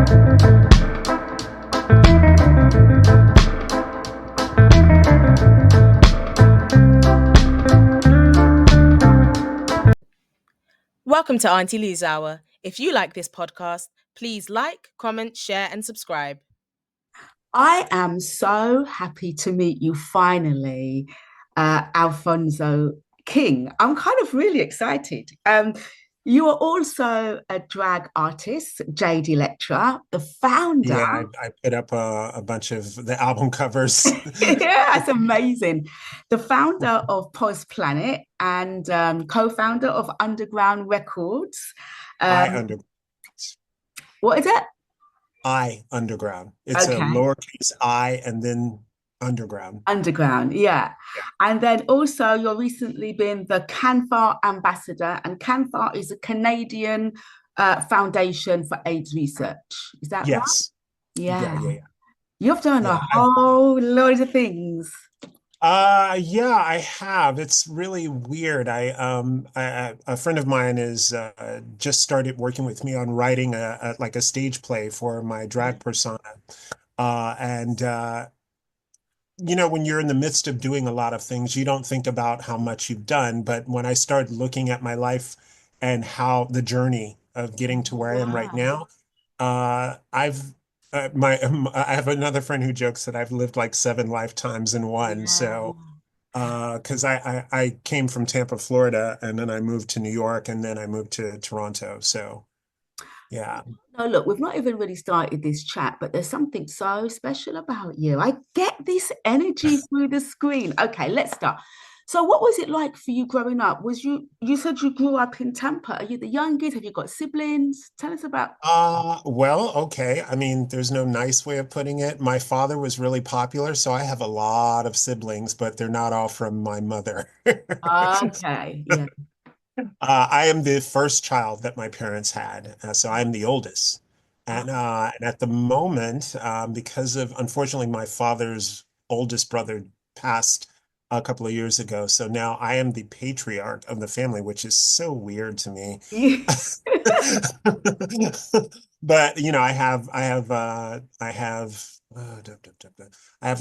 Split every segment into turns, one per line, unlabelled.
Welcome to Aunty Lou's Hour. If you like this podcast, please like, comment, share, and subscribe.
I am so happy to meet you finally, Alphonso King. I'm kind of really excited. You are also a drag artist, Jade Elektra, the founder.
Yeah, I put up a bunch of the album covers.
Yeah, that's amazing. The founder of POZPLANET and co-founder of Underground Records.
iUnderground.
What is it?
iUnderground. It's a
Okay.
lowercase I and then underground.
Underground, yeah. And then also you're recently been the CANFAR Ambassador, and CANFAR is a Canadian foundation for AIDS research. Is that right?
Yes.
Yeah.
Yeah.
You've done a
Yeah,
whole load of things.
yeah, I have. It's really weird. A friend of mine is just started working with me on writing like a stage play for my drag persona. And you know, when you're in the midst of doing a lot of things, you don't think about how much you've done. But when I started looking at my life and how the journey of getting to where I am right
Wow.
now, I've I have another friend who jokes that I've lived like 7 lifetimes in one.
Yeah.
So, because I came from Tampa, Florida, and then I moved to New York, and then I moved to Toronto. So, yeah.
No, look, we've not even really started this chat, but there's something so special about you. I get this energy through the screen. Okay, let's start. So what was it like for you growing up? You said you grew up in Tampa. Are you the youngest? Have you got siblings? Tell us about.
Well, okay. I mean, there's no nice way of putting it. My father was really popular, so I have a lot of siblings, but they're not all from my mother.
Okay, yeah.
I am the first child that my parents had, so I'm the oldest. And at the moment, because of unfortunately my father's oldest brother passed a couple of years ago, so now I am the patriarch of the family, which is so weird to me. But you know, I have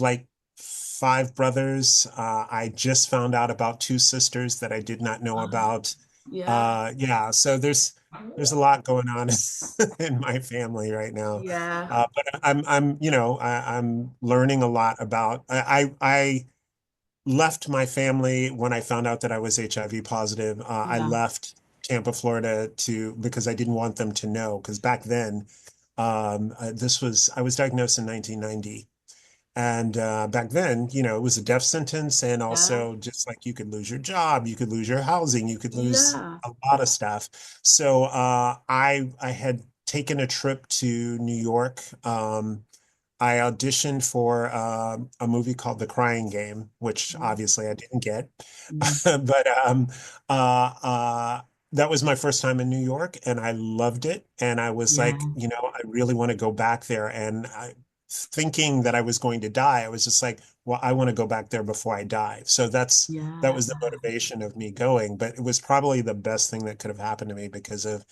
like 5 brothers. I just found out about 2 sisters that I did not know about.
Yeah,
Yeah, so there's a lot going on in my family right now.
yeah,
But I'm you know I'm learning a lot about I left my family when I found out that I was HIV positive. I
yeah.
left Tampa, Florida because I didn't want them to know because back then I was diagnosed in 1990. And back then, you know, it was a death sentence, and
Yeah,
also just like you could lose your job, you could lose your housing, you could lose
yeah.
a lot of stuff. So I had taken a trip to New York. I auditioned for a movie called The Crying Game, which obviously I didn't get,
Mm.
but that was my first time in New York, and I loved it. And I was
Yeah,
like, you know, I really want to go back there. And thinking that I was going to die, I was just like, well, I want to go back there before I die. So that
yeah.
was the motivation of me going. But it was probably the best thing that could have happened to me because of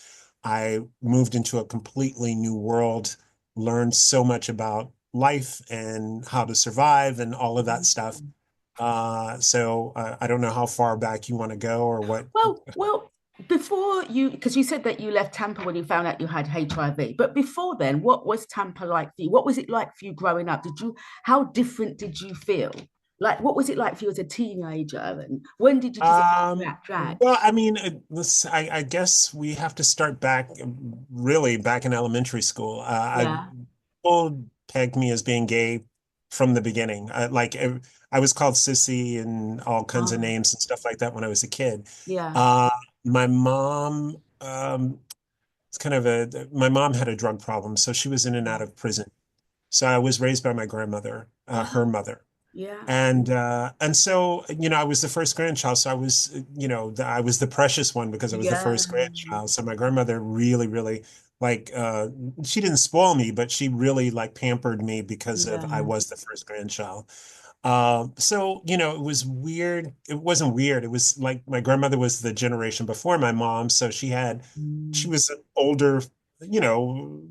I moved into a completely new world, learned so much about life and how to survive and all of that stuff. So I don't know how far back you want to go or what.
Well, before you, because you said that you left Tampa when you found out you had HIV, but before then, what was Tampa like for you? What was it like for you growing up? How different did you feel? Like, what was it like for you as a teenager? And when did you decide to rap drag?
Well, I mean, I guess we have to start back, really back in elementary school.
Yeah.
People pegged me as being gay from the beginning. I was called sissy and all kinds of
Oh,
names and stuff like that when I was a kid.
yeah.
My mom, my mom had a drug problem, so she was in and out of prison. So I was raised by my grandmother, her
Oh,
mother.
yeah.
And so, you know, I was the first grandchild. So I was, you know, I was the precious one because I was the
Yeah.
first grandchild. So my grandmother really, really like she didn't spoil me, but she really like pampered me because of I
Yeah.
was the first grandchild. So, you know, it was weird. It wasn't weird. It was like my grandmother was the generation before my mom. So she
Mm.
was an older, you know,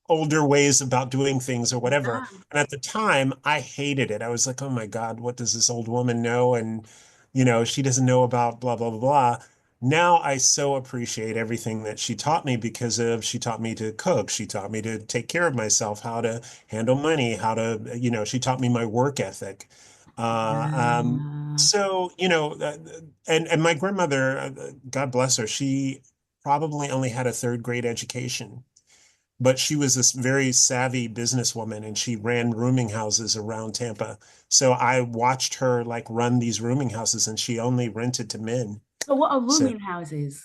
older ways about doing things or whatever.
Yeah.
And at the time, I hated it. I was like, oh my God, what does this old woman know? And, you know, she doesn't know about blah, blah, blah, blah. Now I so appreciate everything that she taught me because of she taught me to cook. She taught me to take care of myself, how to handle money, how to, you know, she taught me my work ethic. Uh, um,
Yeah.
so, you know, and my grandmother, God bless her, she probably only had a third grade education, but she was this very savvy businesswoman and she ran rooming houses around Tampa. So I watched her like run these rooming houses and she only rented to men.
So what are
So
rooming houses?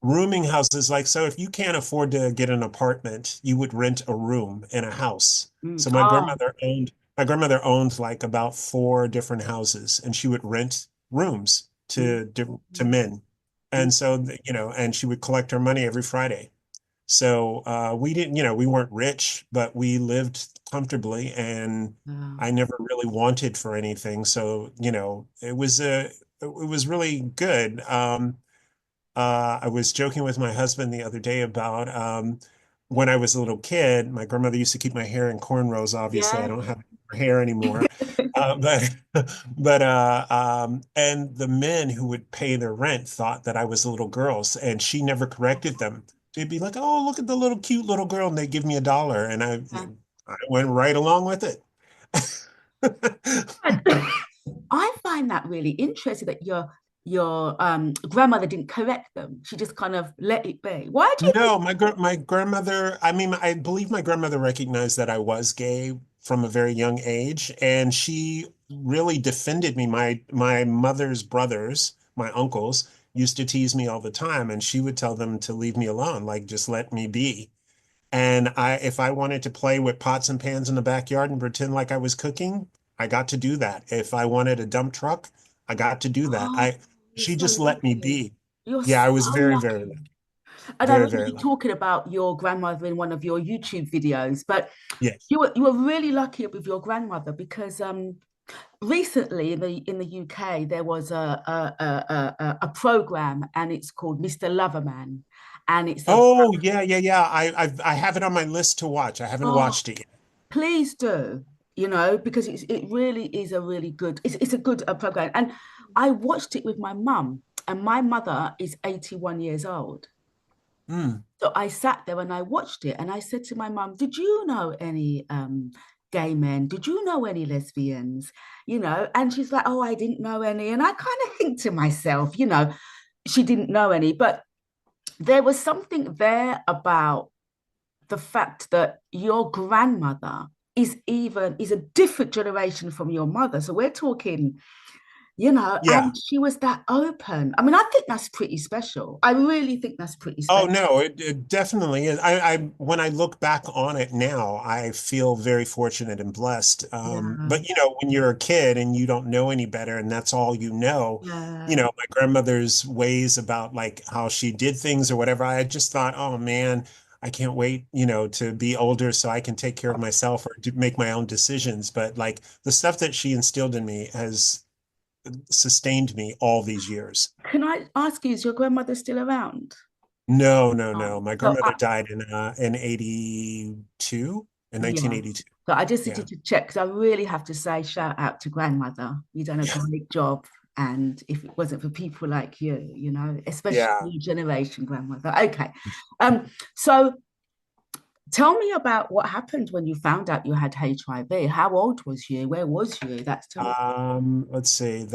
rooming houses, like, so if you can't afford to get an apartment, you would rent a room in a house.
Mm.
So
Oh,
my grandmother owned like about four different houses and she would rent rooms
mm,
to men.
mm,
And so, you know, and she would collect her money every Friday. So we didn't, you know, we weren't rich, but we lived comfortably and
oh.
I never really wanted for anything. So, you know, it was really good. I was joking with my husband the other day about when I was a little kid, my grandmother used to keep my hair in cornrows. Obviously, I
Yeah.
don't have hair anymore. But and the men who would pay their rent thought that I was little girls, and she never corrected them. They'd be like, "Oh, look at the little cute little girl," and they give me $1, and I went right along with it.
I find that really interesting that your grandmother didn't correct them. She just kind of let it be. Why do you think?
No, my grandmother, I mean, I believe my grandmother recognized that I was gay from a very young age, and she really defended me. My mother's brothers, my uncles, used to tease me all the time, and she would tell them to leave me alone, like just let me be. And if I wanted to play with pots and pans in the backyard and pretend like I was cooking, I got to do that. If I wanted a dump truck, I got to do that.
Oh, you're
She
so
just let me
lucky.
be.
You're
Yeah, I
so
was very, very,
lucky. And I
very,
remember
very
you
lucky.
talking about your grandmother in one of your YouTube videos, but
Yes.
you were really lucky with your grandmother because recently in the UK there was a program and it's called Mr. Loverman, and it's a
Oh, yeah, yeah, yeah. I have it on my list to watch. I haven't
oh,
watched it yet.
please do, because it really is a really good it's a good program, and I watched it with my mum, and my mother is 81 years old.
Mm.
So I sat there and I watched it and I said to my mum, did you know any gay men? Did you know any lesbians? And she's like, oh, I didn't know any. And I kind of think to myself, she didn't know any, but there was something there about the fact that your grandmother is a different generation from your mother. So we're talking,
Yeah.
and she was that open. I mean, I think that's pretty special. I really think that's pretty
Oh
special.
no, it definitely is. When I look back on it now, I feel very fortunate and blessed.
Yeah.
But you know, when you're a kid and you don't know any better and that's all you
Yeah.
know, my grandmother's ways about like how she did things or whatever, I just thought, oh man, I can't wait, you know, to be older so I can take care of myself or to make my own decisions. But like the stuff that she instilled in me has sustained me all these years.
Can I ask you, is your grandmother still around?
No, no, no.
Oh,
My
so
grandmother died in 82, in
yeah.
1982.
So I just
Yeah.
wanted to check because I really have to say shout out to grandmother. You done a
Yeah.
great job. And if it wasn't for people like you, especially
Yeah.
new generation grandmother. Okay. So tell me about what happened when you found out you had HIV. How old was you? Where was you? That's tell me.
Let's see.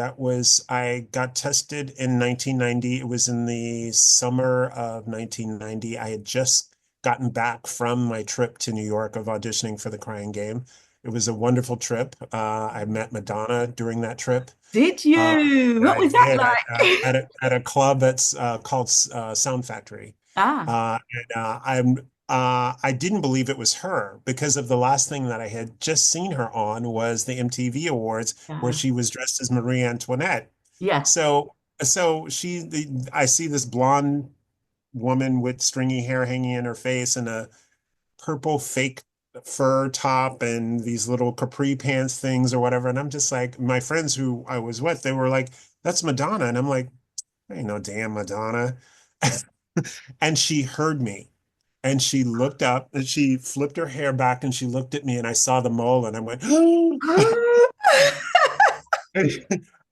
I got tested in 1990. It was in the summer of 1990. I had just gotten back from my trip to New York of auditioning for the Crying Game. It was a wonderful trip. I met Madonna during that trip.
Did
Uh,
you? What
I
was that
did
like?
at a club that's called Sound Factory.
Ah,
I didn't believe it was her because of the last thing that I had just seen her on was the MTV Awards where
yeah.
she was dressed as Marie Antoinette.
Yeah.
So I see this blonde woman with stringy hair hanging in her face and a purple fake fur top and these little capri pants things or whatever. And I'm just like, my friends who I was with, they were like, that's Madonna. And I'm like, I ain't no damn Madonna. And she heard me. And she looked up and she flipped her hair back and she looked at me and I saw the mole and I went,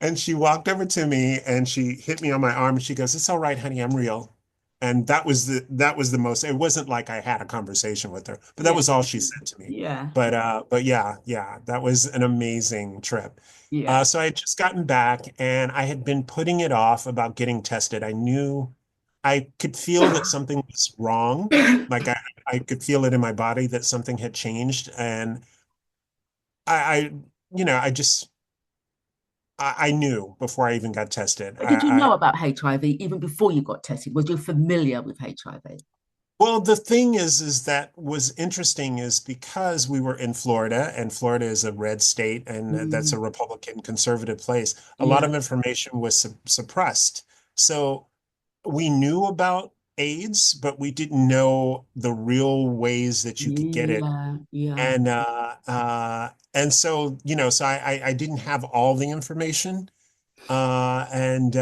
and she walked over to me and she hit me on my arm and she goes, "It's all right, honey, I'm real." And that was the most, it wasn't like I had a conversation with her, but that
Yeah.
was all she said to me.
Yeah.
But yeah, yeah, that was an amazing trip.
Yeah.
So I had just gotten back and I had been putting it off about getting tested. I knew I could feel that something was wrong. Like I could feel it in my body that something had changed. And I I just I knew before I even got tested.
But did you know about HIV even before you got tested? Was you familiar with HIV?
Well, the thing is that was interesting is because we were in Florida and Florida is a red state and that's a
Mm,
Republican conservative place, a lot
yeah.
of information was suppressed. So we knew about AIDS, but we didn't know the real ways that you could get it.
Yeah. Yeah.
And so, so I didn't have all the information. And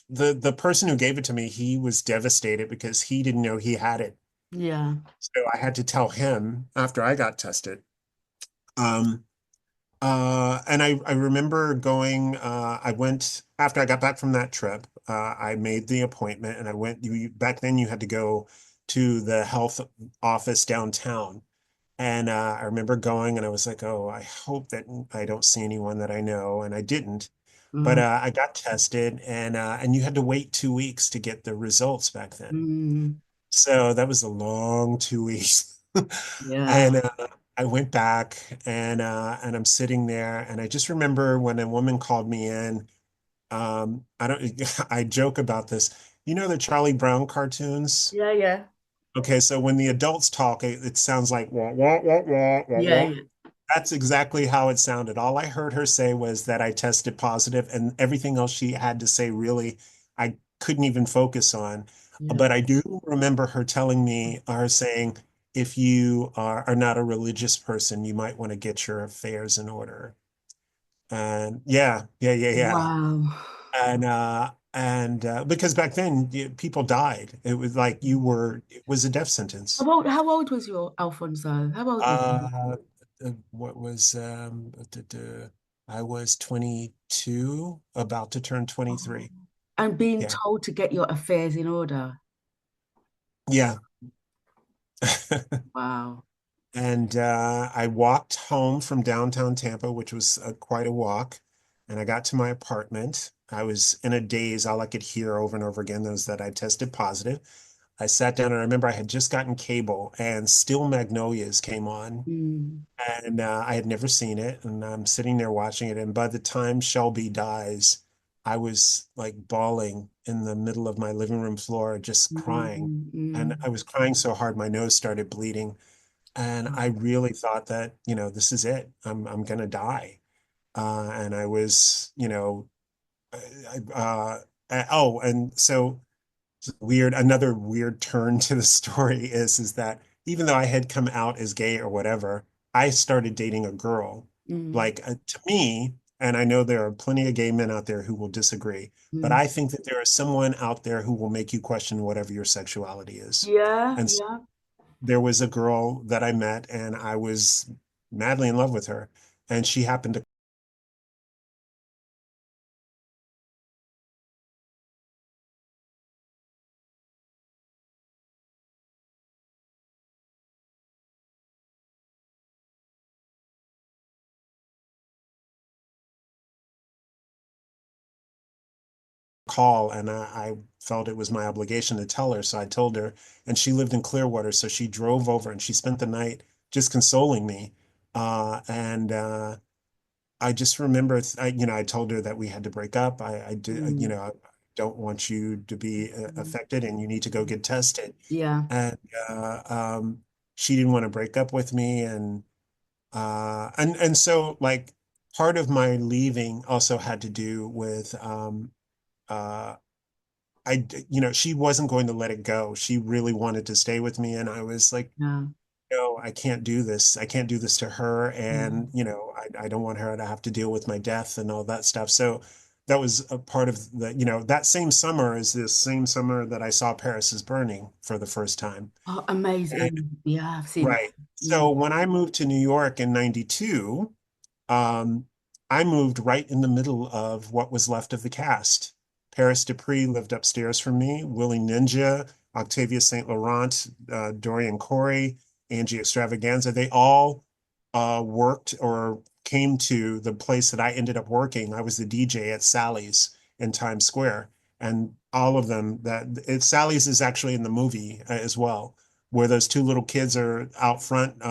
the person who gave it to me, he was devastated because he didn't know he had it.
Yeah.
So I had to tell him after I got tested. Um, and I remember going, I went after I got back from that trip, I made the appointment and I went, back then you had to go to the health office downtown. And I remember going and I was like, oh, I hope that I don't see anyone that I know. And I didn't. But
Mm,
I got tested and you had to wait 2 weeks to get the results back then.
mm,
So that was a long 2 weeks.
yeah.
And I went back and I'm sitting there and I just remember when a woman called me in, I don't I joke about this. You know the Charlie Brown cartoons?
Yeah. Yeah.
Okay, so when the adults talk, it sounds like wah, wah, wah, wah, wah,
Yeah.
wah.
Yeah.
That's exactly how it sounded. All I heard her say was that I tested positive, and everything else she had to say, really, I couldn't even focus on.
Yeah.
But I do remember her telling me, or saying, if you are not a religious person, you might want to get your affairs in order. And yeah, yeah, yeah, yeah.
Wow.
And because back then people died. It was like it was a death sentence.
How old was your Alfonso? How old was he?
Uh, what was I was 22, about to turn
Oh.
23.
And being
Yeah.
told to get your affairs in order.
Yeah.
Wow.
And I walked home from downtown Tampa, which was quite a walk. And I got to my apartment. I was in a daze. All I could hear over and over again was that I tested positive. I sat down and I remember I had just gotten cable and Still Magnolias came on.
Mm.
And I had never seen it, and I'm sitting there watching it. And by the time Shelby dies, I was like bawling in the middle of my living room floor, just crying.
Mm,
And
mm.
I was crying so hard my nose started bleeding. And I really thought that, this is it. I'm gonna die. And I was, oh, and so another weird turn to the story is that even though I had come out as gay or whatever, I started dating a girl.
Mm,
Like to me, and I know there are plenty of gay men out there who will disagree, but
mm.
I think that there is someone out there who will make you question whatever your sexuality is.
Yeah,
And so
yeah.
there was a girl that I met and I was madly in love with her. And she happened to call and I felt it was my obligation to tell her. So I told her, and she lived in Clearwater. So she drove over and she spent the night just consoling me. And I just remember, I told her that we had to break up. I did,
Mm,
I don't want you to be
mm.
affected and you need to go get tested.
Yeah,
And she didn't want to break up with me. And so like part of my leaving also had to do with, uh, she wasn't going to let it go. She really wanted to stay with me. And I was like,
yeah,
no, I can't do this. I can't do this to her.
yeah.
And, I don't want her to have to deal with my death and all that stuff. So that was a part of the, that same summer is this same summer that I saw Paris is Burning for the first time.
Oh,
And,
amazing. Yeah, I've seen that.
right.
Mm.
So when I moved to New York in 92, um, I moved right in the middle of what was left of the cast. Paris Dupree lived upstairs from me, Willie Ninja, Octavia St. Laurent, Dorian Corey, Angie Extravaganza. They all worked or came to the place that I ended up working. I was the DJ at Sally's in Times Square. And all of them Sally's is actually in the movie as well, where those two little kids are out front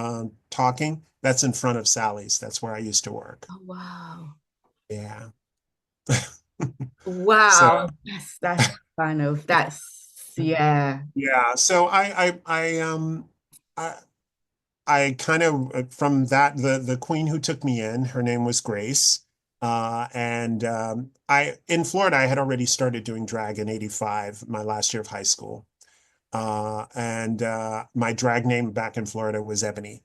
talking. That's in front of Sally's. That's where I used to work.
Oh, wow.
Yeah. So
Wow. That's yeah.
yeah. So I I kind of from that the queen who took me in, her name was Grace. And I in Florida I had already started doing drag in 85, my last year of high school. And my drag name back in Florida was Ebony.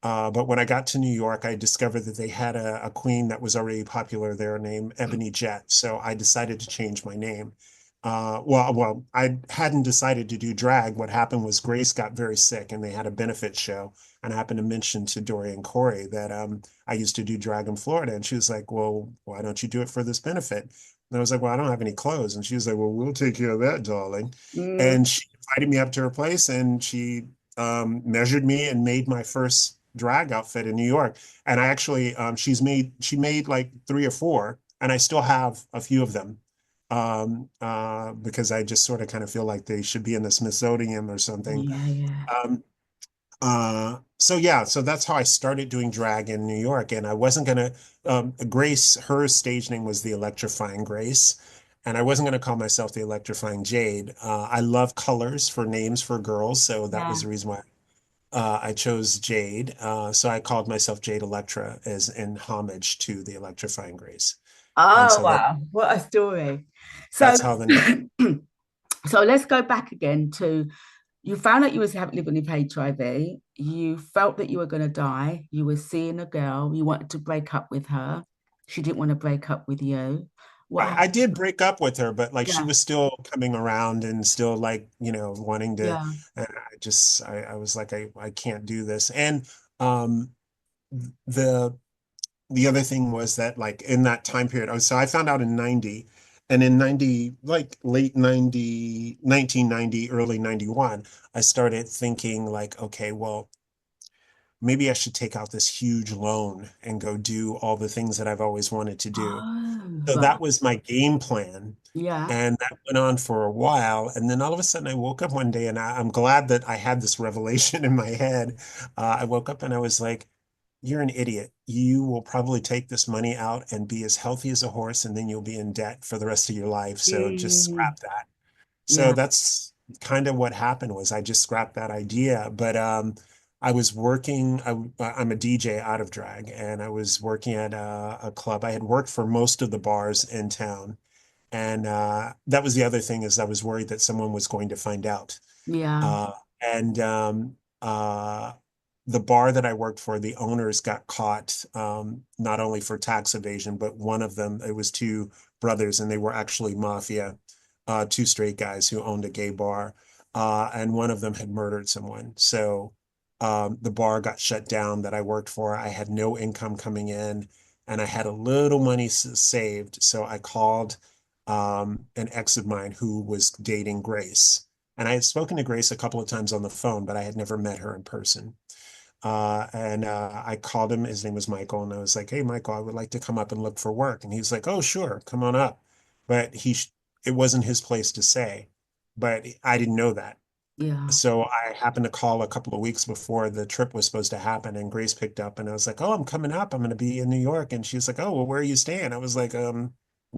But when I got to New York, I discovered that they had a queen that was already popular there named Ebony Jet. So I decided to change my name. I hadn't decided to do drag. What happened was Grace got very sick and they had a benefit show. And I happened to mention to Dorian Corey that I used to do drag in Florida. And she was like, well, why don't you do it for this benefit? And I was like, well, I don't have any clothes. And she was like, well, we'll take care of that, darling.
Mm,
And she invited me up to her place and she measured me and made my first drag outfit in New York. And I actually, she made like three or four, and I still have a few of them because I just sort of kind of feel like they should be in the Smithsonian or something.
yeah, yeah.
Um, so yeah, so that's how I started doing drag in New York. And I wasn't gonna, Grace, her stage name was the Electrifying Grace. And I wasn't going to call myself the Electrifying Jade. I love colors for names for girls, so that was
Yeah.
the reason why I chose Jade. So I called myself Jade Elektra as in homage to the Electrifying Grace. And
Oh,
so
wow. What a story. So
that's how the name.
so let's go back again to you found out you was living with HIV. You felt that you were going to die. You were seeing a girl. You wanted to break up with her. She didn't want to break up with you. What
I
happened?
did break up with her, but like she
Yeah,
was still coming around and still like, wanting to,
yeah.
and I was like, I can't do this. And um, the the other thing was that like in that time period, so I found out in 90 and in 90, like late 90, 1990, early 91, I started thinking like, okay, well, maybe I should take out this huge loan and go do all the things that I've always wanted to do.
Oh,
So
right.
that was my game plan.
Yeah.
And that went on for a while. And then all of a sudden I woke up one day and I'm glad that I had this revelation in my head. I woke up and I was like, you're an idiot. You will probably take this money out and be as healthy as a horse, and then you'll be in debt for the rest of your life. So just
Mm,
scrap that. So
yeah.
that's kind of what happened was I just scrapped that idea. But I was working, I'm a DJ out of drag, and I was working at a club. I had worked for most of the bars in town. And that was the other thing is I was worried that someone was going to find out.
Yeah.
Uh, and the bar that I worked for, the owners got caught not only for tax evasion, but one of them, it was two brothers, and they were actually mafia, two straight guys who owned a gay bar. And one of them had murdered someone. So the bar got shut down that I worked for. I had no income coming in, and I had a little money saved. So I called an ex of mine who was dating Grace. And I had spoken to Grace a couple of times on the phone, but I had never met her in person. And I called him. His name was Michael, and I was like, "Hey, Michael, I would like to come up and look for work." And he was like, "Oh, sure, come on up." But it wasn't his place to say, but I didn't know that.
Yeah.
So I happened to call a couple of weeks before the trip was supposed to happen, and Grace picked up, and I was like, "Oh, I'm coming up. I'm going to be in New York." And she was like, "Oh, well, where are you staying?" I was like,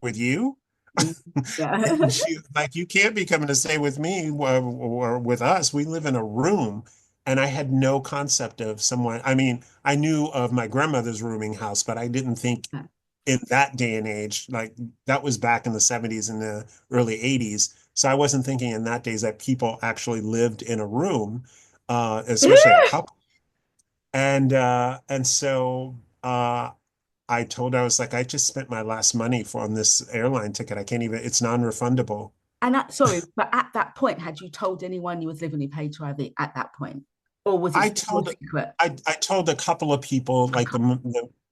with you?"
Mm, yeah.
And she was like, you can't be coming to stay with me or with us. We live in a room. And I had no concept of someone. I mean, I knew of my grandmother's rooming house, but I didn't think in that day and age, like that was back in the 70s and the early 80s. So I wasn't thinking in that days that people actually lived in a room, especially a couple. And so I told her, I was like, I just spent my last money on this airline ticket. I can't even, it's non-refundable.
And sorry, but at that point, had you told anyone you was living with HIV at that point, or was it
I
still
told
secret?
I told a couple of people
A
like
couple.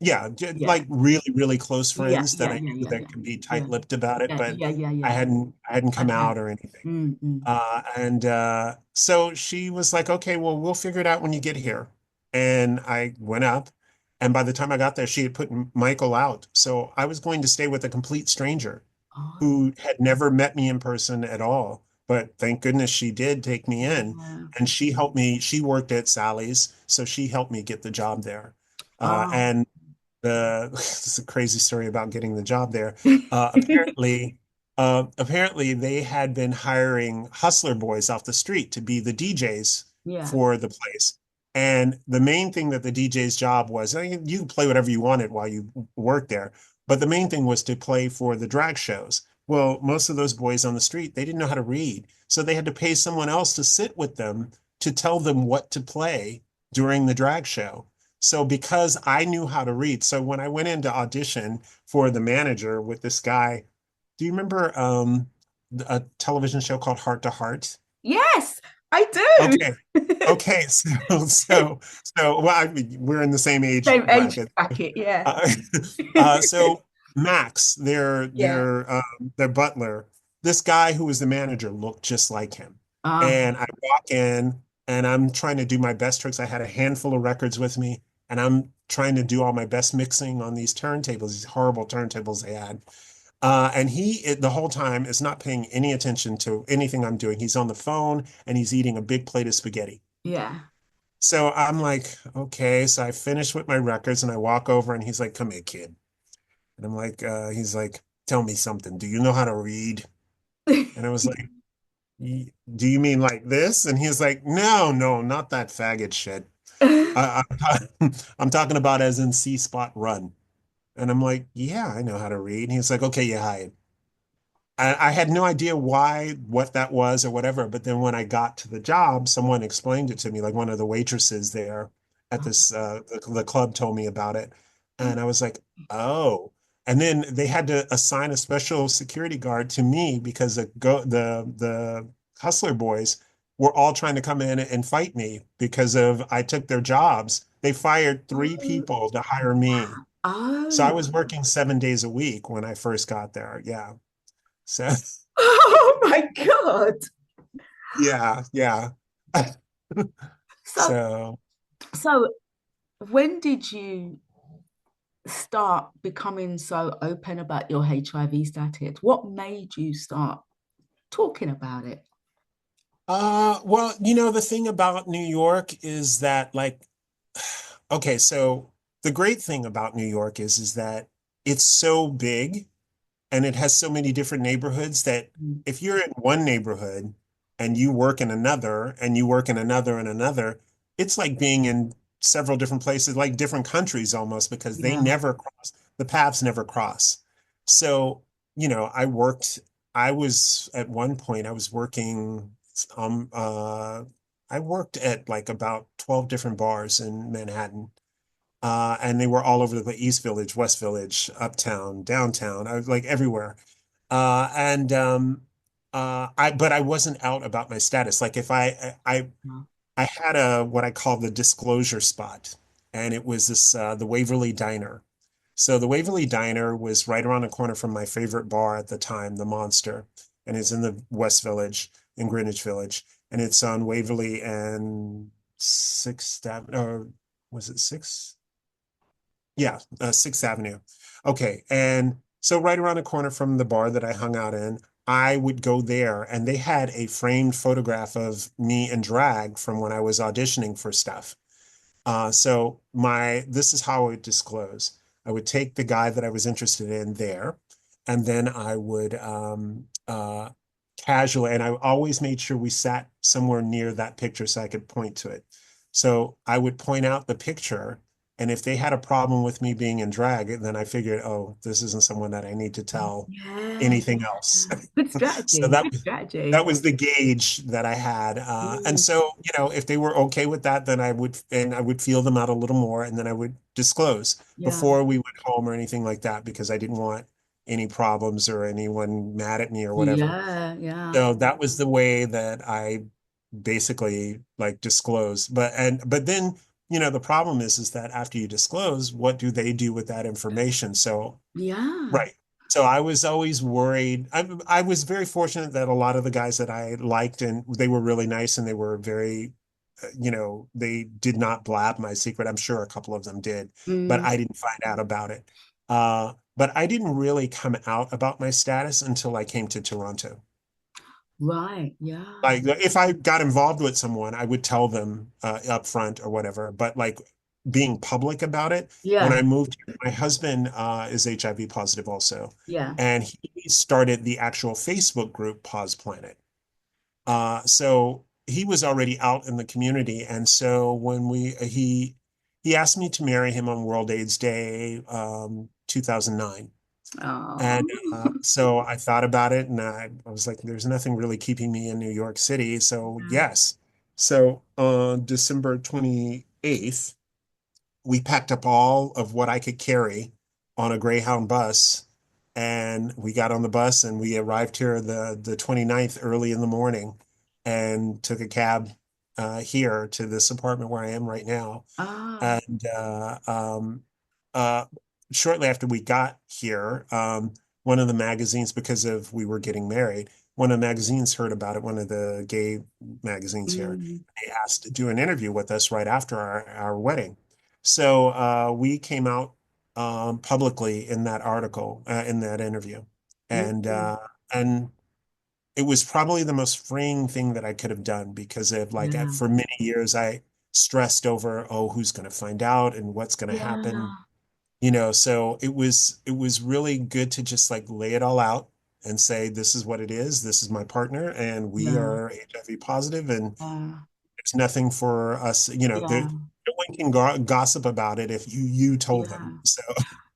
yeah,
Yeah,
like really, really close
yeah,
friends that
yeah,
I
yeah,
knew
yeah,
that
yeah,
could be
yeah,
tight-lipped about it,
yeah,
but
yeah, yeah, yeah.
I hadn't come
Okay.
out or anything.
Mm.
And so she was like, okay, well, we'll figure it out when you get here. And I went up, and by the time I got there, she had put Michael out. So I was going to stay with a complete stranger
Oh,
who had never met me in person at all. But thank goodness she did take me in.
yeah.
And she helped me. She worked at Sally's, so she helped me get the job there.
Oh,
And this is a crazy story about getting the job there. Apparently, apparently they had been hiring hustler boys off the street to be the DJs
yeah.
for the place. And the main thing that the DJ's job was, I mean, you could play whatever you wanted while you worked there, but the main thing was to play for the drag shows. Well, most of those boys on the street, they didn't know how to read. So they had to pay someone else to sit with them to tell them what to play during the drag show. So because I knew how to read, so when I went in to audition for the manager with this guy, do you remember a television show called Heart to Heart?
Yes, I
Okay.
do.
Okay, well, I mean, we're in the same age
Same age
bracket.
bracket, yeah.
Uh, so Max,
Yeah.
their butler, this guy who was the manager looked just like him.
Ah,
And I walk in and I'm trying to do my best tricks. I had a handful of records with me and I'm trying to do all my best mixing on these turntables, these horrible turntables they had. And the whole time, is not paying any attention to anything I'm doing. He's on the phone and he's eating a big plate of spaghetti.
yeah.
So I'm like, okay. So I finish with my records and I walk over and he's like, come here, kid. And I'm like, he's like, tell me something. Do you know how to read? And I was like, do you mean like this? And he's like, no, no, not that faggot shit. I'm talking about as in see spot run. And I'm like, yeah, I know how to read. And he's like, okay, you hide. I had no idea what that was or whatever. But then when I got to the job, someone explained it to me, like one of the waitresses there at this the club told me about it. And I was like, oh. And then they had to assign a special security guard to me because the hustler boys were all trying to come in and fight me because of I took their jobs. They fired three
Oh,
people to hire me. So I
oh.
was working 7 days a week when I first got there. Yeah. So
Oh my God.
yeah, yeah.
So,
So
so when did you start becoming so open about your HIV status? What made you start talking about it?
well, the thing about New York is that like okay, so the great thing about New York is that it's so big and it has so many different neighborhoods that
Mm.
if you're in one neighborhood and you work in another and you work in another and another, it's like being in several different places, like different countries almost, because
Yeah.
the paths never cross. So, I was at one point, I was working, um, uh, I worked at like about 12 different bars in Manhattan. And they were all over the East Village, West Village, Uptown, Downtown. I was like everywhere. And but I wasn't out about my status. Like if I had what I call the disclosure spot, and it was the Waverly Diner. So the Waverly Diner was right around the corner from my favorite bar at the time, the Monster, and it's in the West Village, in Greenwich Village, and it's on Waverly and Sixth Avenue, or was it Sixth? Yeah, Sixth Avenue. Okay, and so right around the corner from the bar that I hung out in, I would go there, and they had a framed photograph of me in drag from when I was auditioning for stuff. So this is how I would disclose. I would take the guy that I was interested in there, and then I would casually, and I always made sure we sat somewhere near that picture so I could point to it. So I would point out the picture And if they had a problem with me being in drag, then I figured, oh, this isn't someone that I need to tell
Yeah,
anything else.
good
So
strategy. Good
that
strategy.
was the gauge that I had. And
Mm,
so, if they were okay with that, then I would feel them out a little more, and then I would disclose
yeah,
before we went home or anything like that, because I didn't want any problems or anyone mad at me or whatever.
yeah, yeah,
So that was the way that I basically like disclosed. But then, the problem is that after you disclose, what do they do with that information? So,
yeah,
right. So I was always worried. I was very fortunate that a lot of the guys that I liked, and they were really nice, and they were very, they did not blab my secret. I'm sure a couple of them did, but
mm,
I didn't find out about it. But I didn't really come out about my status until I came to Toronto.
right, yeah,
Like if I got involved with someone, I would tell them up front or whatever. But like being public about it, when
yeah,
I moved here, my husband is HIV positive also,
yeah.
and he started the actual Facebook group Pause Planet. So he was already out in the community, and so when he asked me to marry him on World AIDS Day, 2009. And
Oh,
so I thought about it, and I was like, there's nothing really keeping me in New York City. So yes. So on December 28th, we packed up all of what I could carry on a Greyhound bus. And we got on the bus and we arrived here the 29th early in the morning and took a cab here to this apartment where I am right now.
ah,
And uh, shortly after we got here, one of the magazines, because of we were getting married, one of the magazines heard about it, one of the gay magazines here.
mm,
They asked to do an interview with us right after our wedding. So we came out publicly in that article, in that interview. And
mm,
and it was probably the most freeing thing that I could have done, because of like
yeah,
for many years I stressed over, oh, who's going to find out and what's going to happen,
yeah,
so it was really good to just like lay it all out and say, this is what it is, this is my partner, and we
yeah,
are HIV positive, and
yeah,
there's nothing for us,
yeah,
no one can gossip about it if you told them.
yeah.
So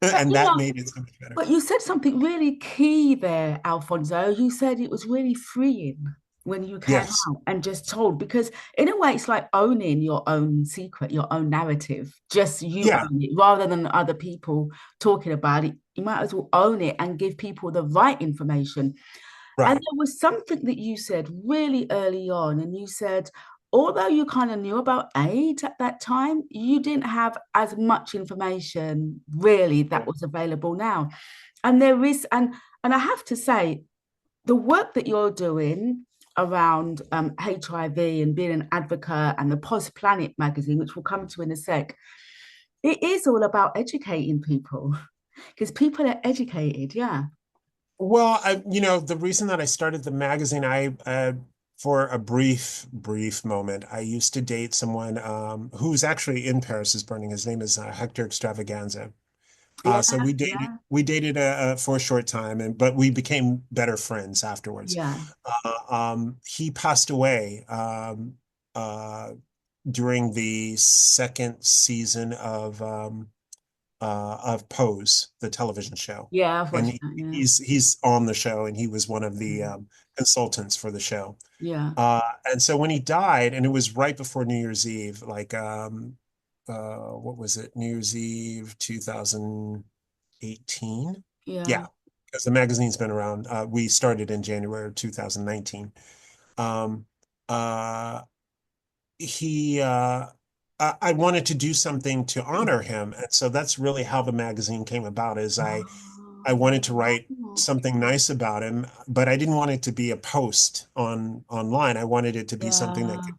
But
and that made it so much better.
but you said something really key there, Alfonso. You said it was really freeing when you came
Yes.
out and just told, because in a way it's like owning your own secret, your own narrative. Just you
Yeah.
own it rather than other people talking about it. You might as well own it and give people the right information. And
Right.
there was something that you said really early on, and you said, although you kind of knew about AIDS at that time, you didn't have as much information really that was available now. And there is, and I have to say, the work that you're doing around HIV and being an advocate and the POZPLANET magazine, which we'll come to in a sec, it is all about educating people because people are educated. Yeah.
Well, the reason that I started the magazine, for a brief moment, I used to date someone who's actually in Paris is Burning. His name is Hector Extravaganza.
Yeah.
So
Yeah.
we dated for a short time, but we became better friends afterwards.
Yeah.
He passed away during the second season of Pose, the television show.
Yeah. I've
And
watched that. Yeah.
he's on the show, and he was one of the consultants for the show.
Yeah.
And so when he died, and it was right before New Year's Eve, like what was it? New Year's Eve 2018.
Yeah.
Yeah, because the magazine's been around. We started in January of 2019. Um, uh, he I wanted to do something to honor him, and so that's really how the magazine came about. Is I wanted to write
Oh,
something nice about him, but I didn't want it to be a post online. I wanted it to be something that
yeah.
could.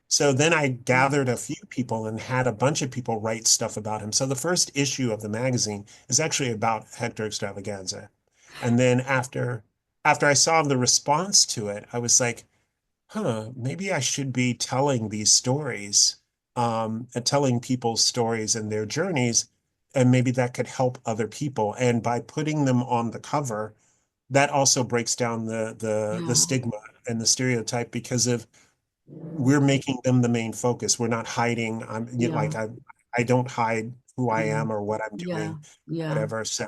So then I
Yeah.
gathered a few people and had a bunch of people write stuff about him. So the first issue of the magazine is actually about Hector Extravaganza. And then after I saw the response to it, I was like, maybe I should be telling these stories, and telling people's stories and their journeys, and maybe that could help other people. And by putting them on the cover, that also breaks down the
Yeah.
stigma and the stereotype, because of we're making them the main focus. We're not hiding. I'm,
Yeah.
like I don't hide who I am or what I'm
Yeah,
doing,
yeah.
whatever. So,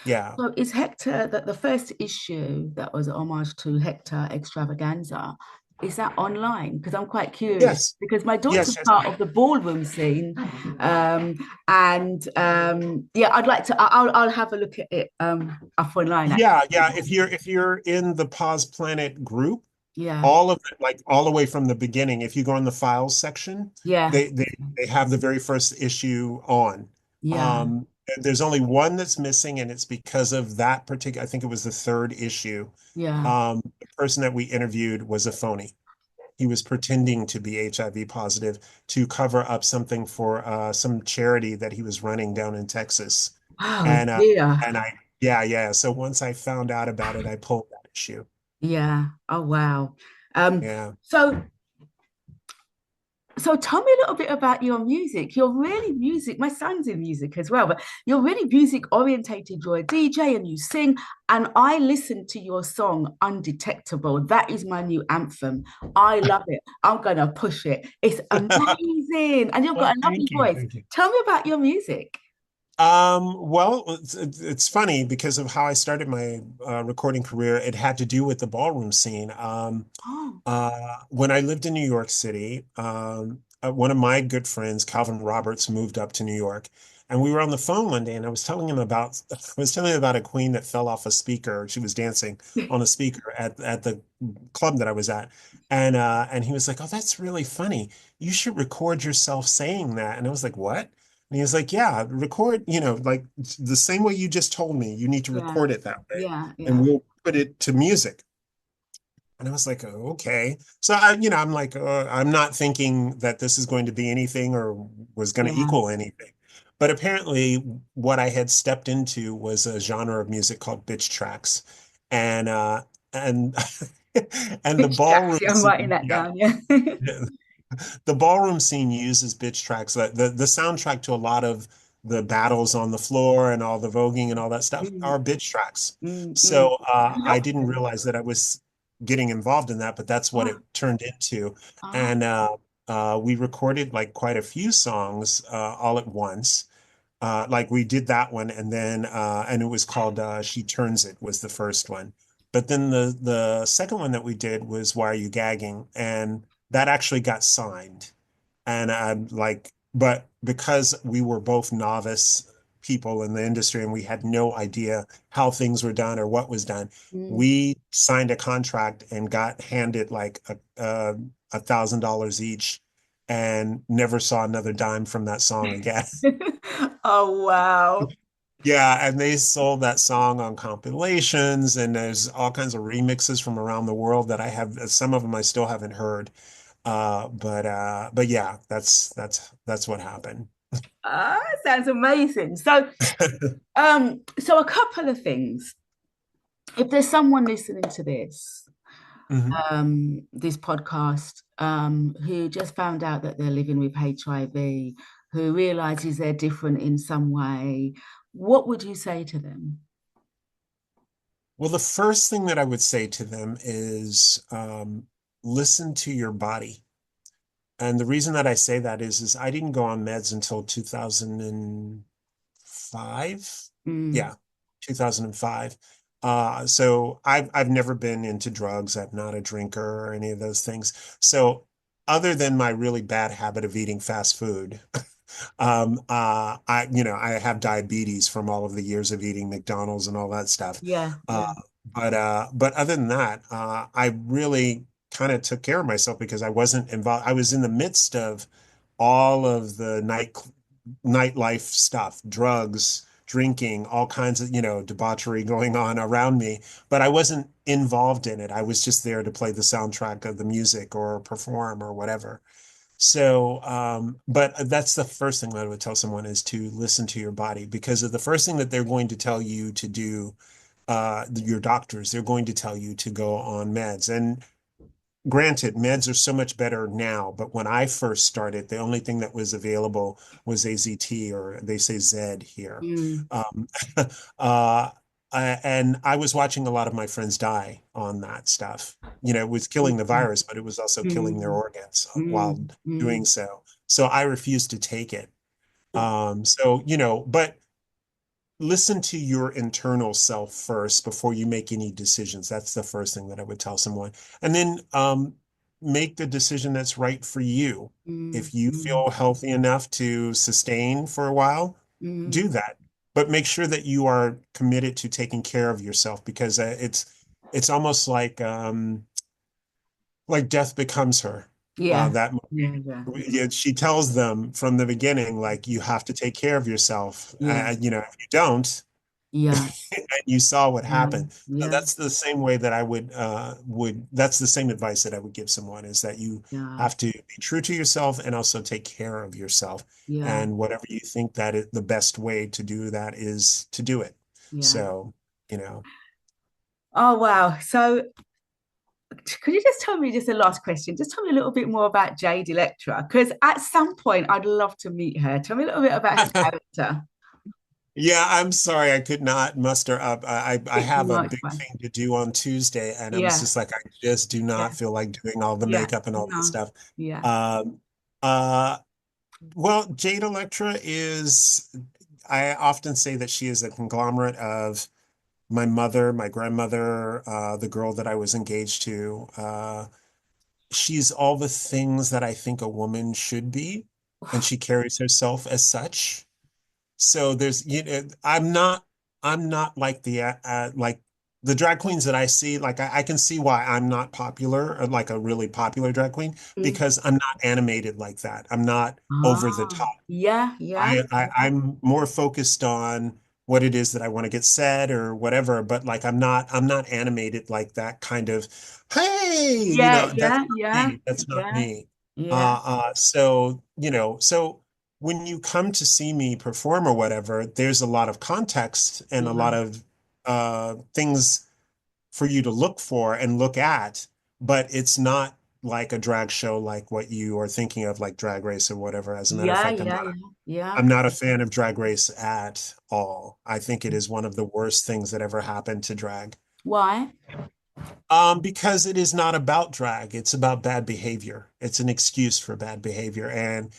yeah.
So is Hector that the first issue that was an homage to Hector Extravaganza? Is that online? Because I'm quite curious.
Yes.
Because my daughter's
Yes. Yes.
part of the ballroom scene, and yeah, I'd like to. I'll have a look at it up online.
Yeah.
Actually.
Yeah. If you're in the Pause Planet group,
Yeah,
all of it, like all the way from the beginning, if you go in the files section,
yeah,
they have the very first issue on.
yeah,
Um, there's only one that's missing, and it's because of that particular, I think it was the third issue.
yeah.
The person that we interviewed was a phony. He was pretending to be HIV positive to cover up something for some charity that he was running down in Texas.
Oh
And
dear.
and I yeah, yeah. So once I found out about it, I pulled that issue.
Yeah. Oh wow. Um.
Yeah.
So So tell me a little bit about your music. You're really music. My son's in music as well, but you're really music orientated. You're a DJ and you sing. And I listened to your song Undetectable. That is my new anthem. I love it. I'm gonna push it. It's amazing. And you've
Well,
got a lovely
thank you.
voice.
Thank you.
Tell me about your music.
Well, it's funny because of how I started my recording career. It had to do with the ballroom scene.
Oh,
When I lived in New York City, one of my good friends, Calvin Roberts, moved up to New York, and we were on the phone one day, and I was telling him about a queen that fell off a speaker. She was dancing on a speaker at the club that I was at, and he was like, "Oh, that's really funny. You should record yourself saying that." And I was like, "What?" And he was like, "Yeah, record, like the same way you just told me, you need to
yeah,
record it that way,
yeah,
and
yeah,
we'll put it to music." And I was like, "Oh, okay." So I'm like, I'm not thinking that this is going to be anything or was going to
yeah.
equal anything. But apparently what I had stepped into was a genre of music called bitch tracks. And and the
Pitch tracks.
ballroom
Yeah, I'm writing
scene,
that
yeah.
down. Yeah.
The ballroom scene uses bitch tracks. The soundtrack to a lot of the battles on the floor and all the voguing and all that stuff
Mm,
are bitch tracks.
mm.
So
I
I
love
didn't
them.
realize that I was getting involved in that, but that's what
Ah,
it turned into.
ah,
And we recorded like quite a few songs all at once. Like we did that one, and then and it was called "She Turns It" was the first one. But then the second one that we did was "Why Are You Gagging?" and that actually got signed. And I'm like, but because we were both novice people in the industry and we had no idea how things were done or what was done,
mm.
we signed a contract and got handed like $1,000 each and never saw another dime from that song again.
Oh wow.
Yeah, and they sold that song on compilations, and there's all kinds of remixes from around the world that I have. Some of them I still haven't heard. But yeah, that's what happened.
Ah, sounds amazing. So so a couple of things. If there's someone listening to
Mhm.
this podcast, who just found out that they're living with HIV, who realizes they're different in some way, what would you say to them?
Well, the first thing that I would say to them is listen to your body. And the reason that I say that is I didn't go on meds until 2005.
Mm,
Yeah, 2005. So I've never been into drugs. I'm not a drinker or any of those things. So other than my really bad habit of eating fast food, I have diabetes from all of the years of eating McDonald's and all that stuff.
yeah,
Uh,
yeah.
but other than that, I really kind of took care of myself because I wasn't involved. I was in the midst of all of the nightlife stuff, drugs, drinking, all kinds of, debauchery going on around me, but I wasn't involved in it. I was just there to play the soundtrack of the music or perform or whatever. So, but that's the first thing that I would tell someone is to listen to your body because of the first thing that they're going to tell you to do, your doctors, they're going to tell you to go on meds. And granted, meds are so much better now, but when I first started, the only thing that was available was AZT, or they say Z here.
Mm,
Um, uh, and I was watching a lot of my friends die on that stuff. It was killing the
mm,
virus, but it was also killing their
mm,
organs while
mm,
doing
mm.
so. So I refused to take it. So, but listen to your internal self first before you make any decisions. That's the first thing that I would tell someone. And then make the decision that's right for you.
Mm,
If you
mm,
feel healthy enough to sustain for a while,
mm.
do that. But make sure that you are committed to taking care of yourself because it's almost like death becomes her.
Yeah,
That
yeah, yeah,
yeah, she tells them from the beginning, like you have to take care of yourself.
yeah,
If you don't,
yeah,
and you saw what
yeah,
happened. So
yeah,
that's the same way that I would that's the same advice that I would give someone is that you
yeah,
have to be true to yourself and also take care of yourself.
yeah,
And whatever you think that is the best way to do that is to do it.
yeah.
So, you know.
Oh wow. So could you just tell me just a last question? Just tell me a little bit more about Jade Elektra, because at some point I'd love to meet her. Tell me a little bit about her character.
Yeah, I'm sorry I could not muster up. I have a
No, it's
big
fine.
thing to do on Tuesday, and I was
Yeah,
just like, I just do
yeah,
not feel like doing all the
yeah.
makeup and all that
No,
stuff.
yeah.
Um, uh, well, Jade Elektra is, I often say that she is a conglomerate of my mother, my grandmother, the girl that I was engaged to. She's all the things that I think a woman should be, and she carries herself as such. So I'm not like like the drag queens that I see, like I can see why I'm not popular or like a really popular drag queen
Mm.
because I'm not animated like that. I'm not over the
Ah,
top.
yeah, yeah,
I'm more focused on what it is that I want to get said or whatever, but like I'm not animated like that kind of, hey,
yeah,
that's
yeah,
not
yeah,
me. That's not
yeah,
me.
yeah,
So when you come to see me perform or whatever, there's a lot of context and a
yeah,
lot of things for you to look for and look at, but it's not like a drag show like what you are thinking of, like Drag Race or whatever. As a matter of
yeah,
fact,
yeah, yeah, yeah.
I'm not a fan of Drag Race at all. I think it is one of the worst things that ever happened to drag.
Why?
Because it is not about drag. It's about bad behavior. It's an excuse for bad behavior. And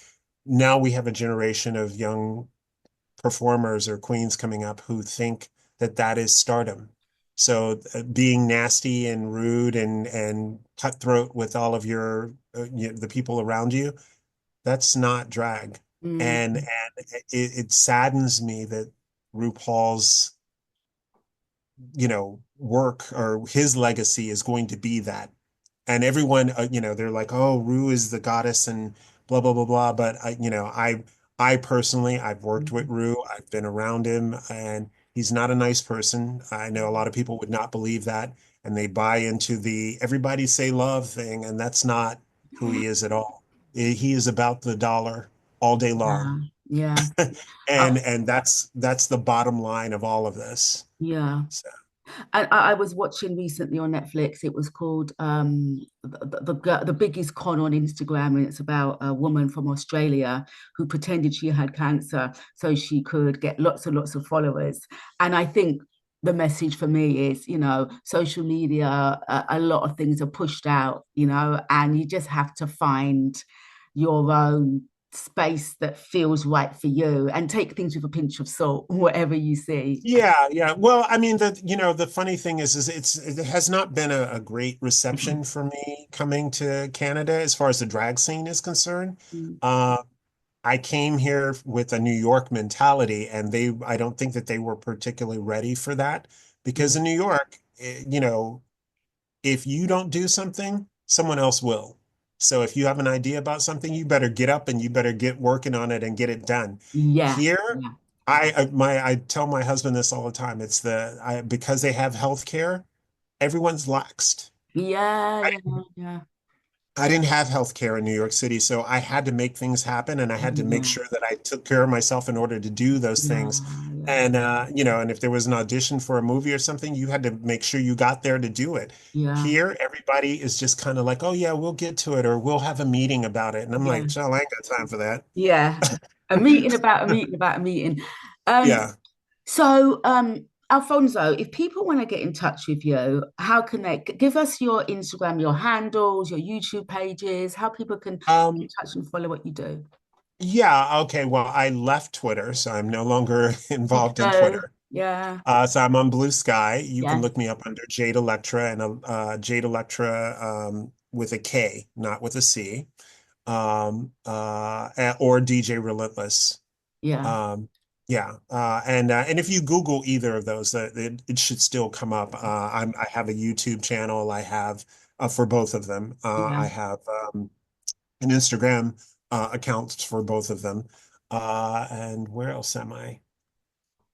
now we have a generation of young performers or queens coming up who think that that is stardom. So being nasty and rude and cutthroat with all of the people around you, that's not drag. And
Mm,
it saddens me that RuPaul's, work or his legacy is going to be that. And everyone, they're like, oh, Ru is the goddess and blah, blah, blah, blah. But I personally, I've worked with
mm,
Ru. I've been around him and he's not a nice person. I know a lot of people would not believe that and they buy into the everybody say love thing. And that's not who he is at all. He is about the dollar all day long.
yeah, yeah.
And
Oh,
and that's the bottom line of all of this.
yeah.
So
And I was watching recently on Netflix. It was called the biggest con on Instagram, and it's about a woman from Australia who pretended she had cancer so she could get lots and lots of followers. And I think the message for me is, social media, a lot of things are pushed out, and you just have to find your own space that feels right for you and take things with a pinch of salt, whatever you see.
yeah, yeah. Well, I mean, the funny thing is it has not been a great reception for me coming to Canada as far as the drag scene is concerned. Uh, I came here with a New York mentality, and I don't think that they were particularly ready for that because in New York, if you don't do something, someone else will. So if you have an idea about something, you better get up and you better get working on it and get it done.
Yeah,
Here,
yeah,
I tell my husband this all the time. Because they have health care, everyone's laxed.
yeah,
I
yeah, yeah,
I didn't have health care in New York City, so I had to make things happen and I had to make
yeah,
sure that I took care of myself in order to do those
yeah,
things.
yeah,
And if there was an audition for a movie or something, you had to make sure you got there to do it.
yeah,
Here, everybody is just kind of like, oh yeah, we'll get to it or we'll have a meeting about it. And I'm
yeah,
like, Joe, I ain't got time for that.
yeah. A meeting about a meeting about a meeting. Um,
Yeah.
so Alfonso, if people want to get in touch with you, how can they give us your Instagram, your handles, your YouTube pages, how people can get in
Um,
touch and follow what you do?
Yeah, okay. Well, I left Twitter, so I'm no longer
Did
involved in
you?
Twitter.
Yeah,
So I'm on Blue Sky. You can
yeah,
look me up under Jade Elektra and Jade Elektra with a K, not with a C. Or DJ Relentless.
yeah,
Um, yeah, and if you Google either of those, it should still come up. I have a YouTube channel. I have for both of them.
yeah.
I have an Instagram account for both of them. And where else am I?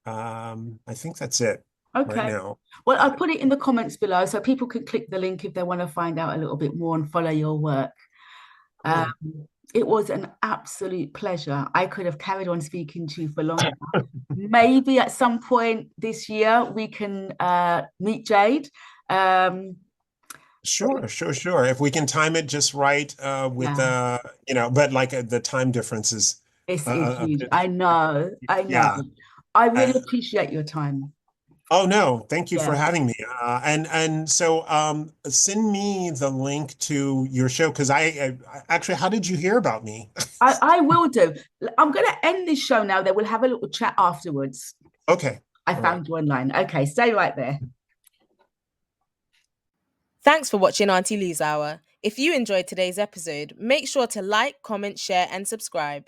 I think that's it right
Okay.
now.
Well, I'll put it in the comments below so people can click the link if they want to find out a little bit more and follow your work. Um,
Cool.
it was an absolute pleasure. I could have carried on speaking to you for longer. Maybe at some point this year we can meet Jade. Um,
Sure. If we can time it just right, with
yeah,
but like the time difference is
it's
a
huge.
bit,
I know, I know.
yeah.
I really
Uh,
appreciate your time.
oh no, thank you for
Yeah,
having me. And so send me the link to your show because actually, how did you hear about me?
I will do. I'm going to end this show now. Then we'll have a little chat afterwards.
Okay.
I
All right.
found you online. Okay, stay right there.
Thanks for watching Aunty Lou's Hour. If you enjoyed today's episode, make sure to like, comment, share, and subscribe.